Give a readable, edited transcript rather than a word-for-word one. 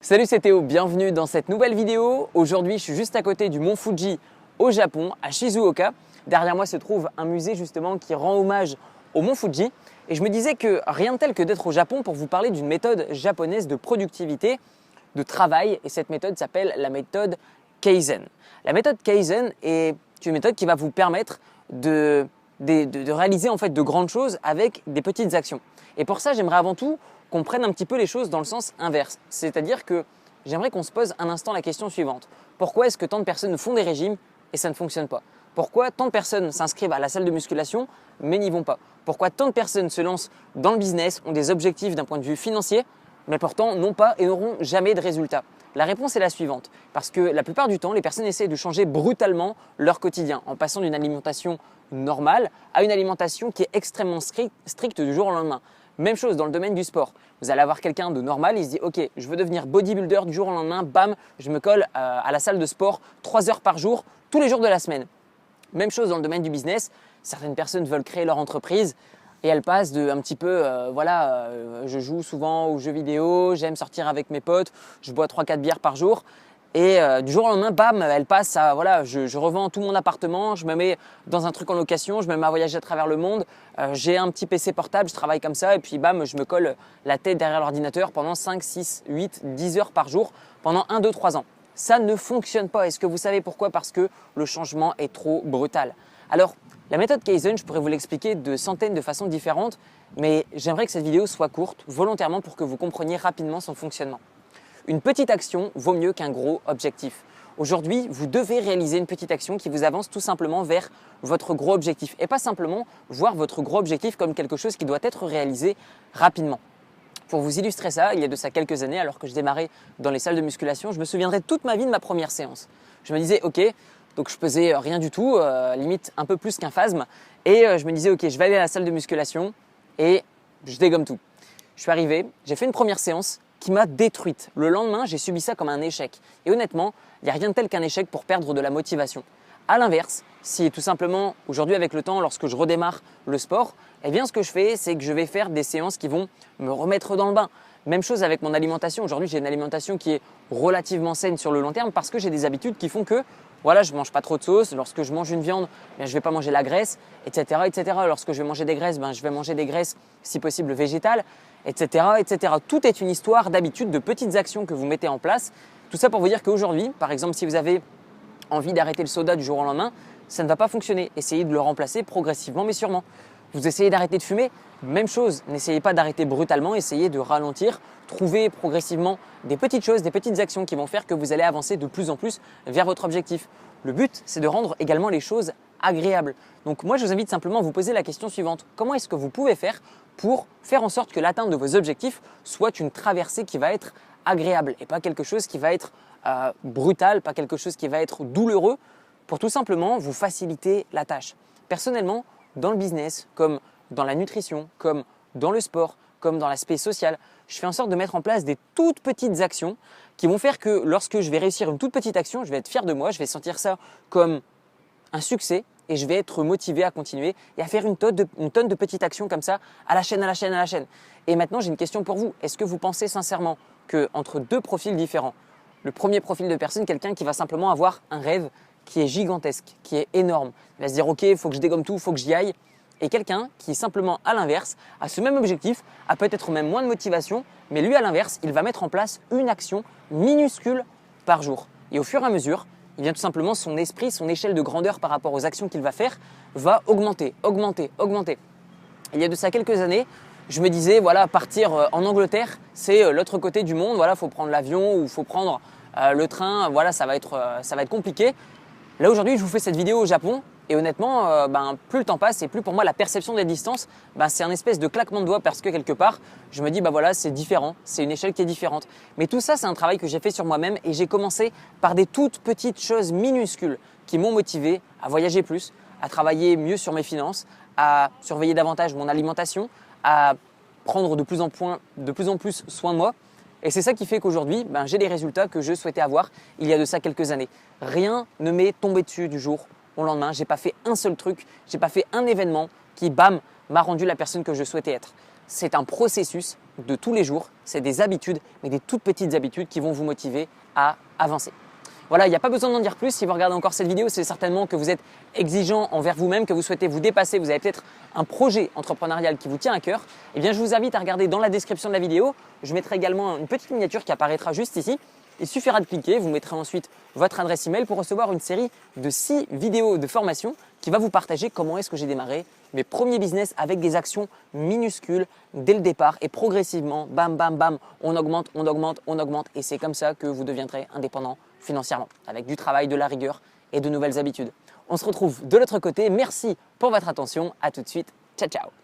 Salut, c'est Théo, bienvenue dans cette nouvelle vidéo. Aujourd'hui, je suis juste à côté du mont Fuji au Japon, à Shizuoka. Derrière moi se trouve un musée justement qui rend hommage au mont Fuji. Et je me disais que rien de tel que d'être au Japon pour vous parler d'une méthode japonaise de productivité, de travail. Et cette méthode s'appelle la méthode Kaizen. La méthode Kaizen est une méthode qui va vous permettre de réaliser en fait de grandes choses avec des petites actions. Et pour ça, j'aimerais avant tout qu'on prenne un petit peu les choses dans le sens inverse. C'est-à-dire que j'aimerais qu'on se pose un instant la question suivante. Pourquoi est-ce que tant de personnes font des régimes et ça ne fonctionne pas? Pourquoi tant de personnes s'inscrivent à la salle de musculation mais n'y vont pas? Pourquoi tant de personnes se lancent dans le business, ont des objectifs d'un point de vue financier, mais pourtant n'ont pas et n'auront jamais de résultats? La réponse est la suivante. Parce que la plupart du temps, les personnes essaient de changer brutalement leur quotidien en passant d'une alimentation normale à une alimentation qui est extrêmement stricte du jour au lendemain. Même chose dans le domaine du sport. Vous allez avoir quelqu'un de normal, il se dit « Ok, je veux devenir bodybuilder du jour au lendemain, bam, je me colle à la salle de sport 3 heures par jour, tous les jours de la semaine. » Même chose dans le domaine du business. Certaines personnes veulent créer leur entreprise et elles passent de un petit peu, je joue souvent aux jeux vidéo, j'aime sortir avec mes potes, je bois 3-4 bières par jour. Et du jour au lendemain, bam, elle passe à, je revends tout mon appartement, je me mets dans un truc en location, je me mets à voyager à travers le monde, j'ai un petit PC portable, je travaille comme ça et puis bam, je me colle la tête derrière l'ordinateur pendant 5, 6, 8, 10 heures par jour pendant 1, 2, 3 ans. Ça ne fonctionne pas. Est-ce que vous savez pourquoi? Parce que le changement est trop brutal. Alors, la méthode Kaizen, je pourrais vous l'expliquer de centaines de façons différentes, mais j'aimerais que cette vidéo soit courte, volontairement pour que vous compreniez rapidement son fonctionnement. Une petite action vaut mieux qu'un gros objectif. Aujourd'hui, vous devez réaliser une petite action qui vous avance tout simplement vers votre gros objectif et pas simplement voir votre gros objectif comme quelque chose qui doit être réalisé rapidement. Pour vous illustrer ça, il y a de ça quelques années, alors que je démarrais dans les salles de musculation, je me souviendrai toute ma vie de ma première séance. Je me disais, ok, donc je pesais rien du tout, limite un peu plus qu'un phasme, et je me disais, ok, je vais aller à la salle de musculation et je dégomme tout. Je suis arrivé, j'ai fait une première séance qui m'a détruite. Le lendemain, j'ai subi ça comme un échec. Et honnêtement, il n'y a rien de tel qu'un échec pour perdre de la motivation. A l'inverse, si tout simplement, aujourd'hui avec le temps, lorsque je redémarre le sport, eh bien ce que je fais, c'est que je vais faire des séances qui vont me remettre dans le bain. Même chose avec mon alimentation. Aujourd'hui, j'ai une alimentation qui est relativement saine sur le long terme parce que j'ai des habitudes qui font que voilà, je ne mange pas trop de sauce. Lorsque je mange une viande, bien, je ne vais pas manger la graisse, etc., etc. Lorsque je vais manger des graisses, je vais manger des graisses, si possible, végétales, etc., etc. Tout est une histoire d'habitude, de petites actions que vous mettez en place. Tout ça pour vous dire qu'aujourd'hui, par exemple, si vous avez envie d'arrêter le soda du jour au lendemain, ça ne va pas fonctionner. Essayez de le remplacer progressivement mais sûrement. Vous essayez d'arrêter de fumer, même chose. N'essayez pas d'arrêter brutalement, essayez de ralentir. Trouvez progressivement des petites choses, des petites actions qui vont faire que vous allez avancer de plus en plus vers votre objectif. Le but, c'est de rendre également les choses agréables. Donc moi, je vous invite simplement à vous poser la question suivante. Comment est-ce que vous pouvez faire pour faire en sorte que l'atteinte de vos objectifs soit une traversée qui va être agréable et pas quelque chose qui va être brutal, pas quelque chose qui va être douloureux, pour tout simplement vous faciliter la tâche. Personnellement, dans le business, comme dans la nutrition, comme dans le sport, comme dans l'aspect social, je fais en sorte de mettre en place des toutes petites actions qui vont faire que lorsque je vais réussir une toute petite action, je vais être fier de moi, je vais sentir ça comme un succès et je vais être motivé à continuer et à faire une tonne de petites actions comme ça à la chaîne, à la chaîne, à la chaîne. Et maintenant, j'ai une question pour vous. Est-ce que vous pensez sincèrement qu'entre deux profils différents, le premier profil de personne, quelqu'un qui va simplement avoir un rêve qui est gigantesque, qui est énorme, il va se dire « Ok, il faut que je dégomme tout, il faut que j'y aille », et quelqu'un qui simplement à l'inverse a ce même objectif, a peut-être même moins de motivation, mais lui à l'inverse, il va mettre en place une action minuscule par jour. Et au fur et à mesure, eh bien tout simplement son esprit, son échelle de grandeur par rapport aux actions qu'il va faire va augmenter, augmenter, augmenter. Il y a de ça quelques années, je me disais voilà, partir en Angleterre, c'est l'autre côté du monde, voilà, faut prendre l'avion ou faut prendre le train, voilà, ça va être compliqué. Là aujourd'hui, je vous fais cette vidéo au Japon et honnêtement, plus le temps passe et plus pour moi la perception des distances, c'est un espèce de claquement de doigts parce que quelque part, je me dis voilà, c'est différent, c'est une échelle qui est différente. Mais tout ça, c'est un travail que j'ai fait sur moi-même et j'ai commencé par des toutes petites choses minuscules qui m'ont motivé à voyager plus, à travailler mieux sur mes finances, à surveiller davantage mon alimentation, à prendre de plus en plus soin de moi. Et c'est ça qui fait qu'aujourd'hui, j'ai les résultats que je souhaitais avoir il y a de ça quelques années. Rien ne m'est tombé dessus du jour au lendemain. Je n'ai pas fait un seul truc, je n'ai pas fait un événement qui, bam, m'a rendu la personne que je souhaitais être. C'est un processus de tous les jours, c'est des habitudes, mais des toutes petites habitudes qui vont vous motiver à avancer. Voilà, il n'y a pas besoin d'en dire plus. Si vous regardez encore cette vidéo, c'est certainement que vous êtes exigeant envers vous-même, que vous souhaitez vous dépasser, vous avez peut-être un projet entrepreneurial qui vous tient à cœur. Eh bien, je vous invite à regarder dans la description de la vidéo. Je mettrai également une petite miniature qui apparaîtra juste ici. Il suffira de cliquer, vous mettrez ensuite votre adresse email pour recevoir une série de 6 vidéos de formation qui va vous partager comment est-ce que j'ai démarré mes premiers business avec des actions minuscules dès le départ et progressivement, bam, bam, bam, on augmente, on augmente, on augmente et c'est comme ça que vous deviendrez indépendant financièrement avec du travail, de la rigueur et de nouvelles habitudes. On se retrouve de l'autre côté. Merci pour votre attention. À tout de suite. Ciao, ciao.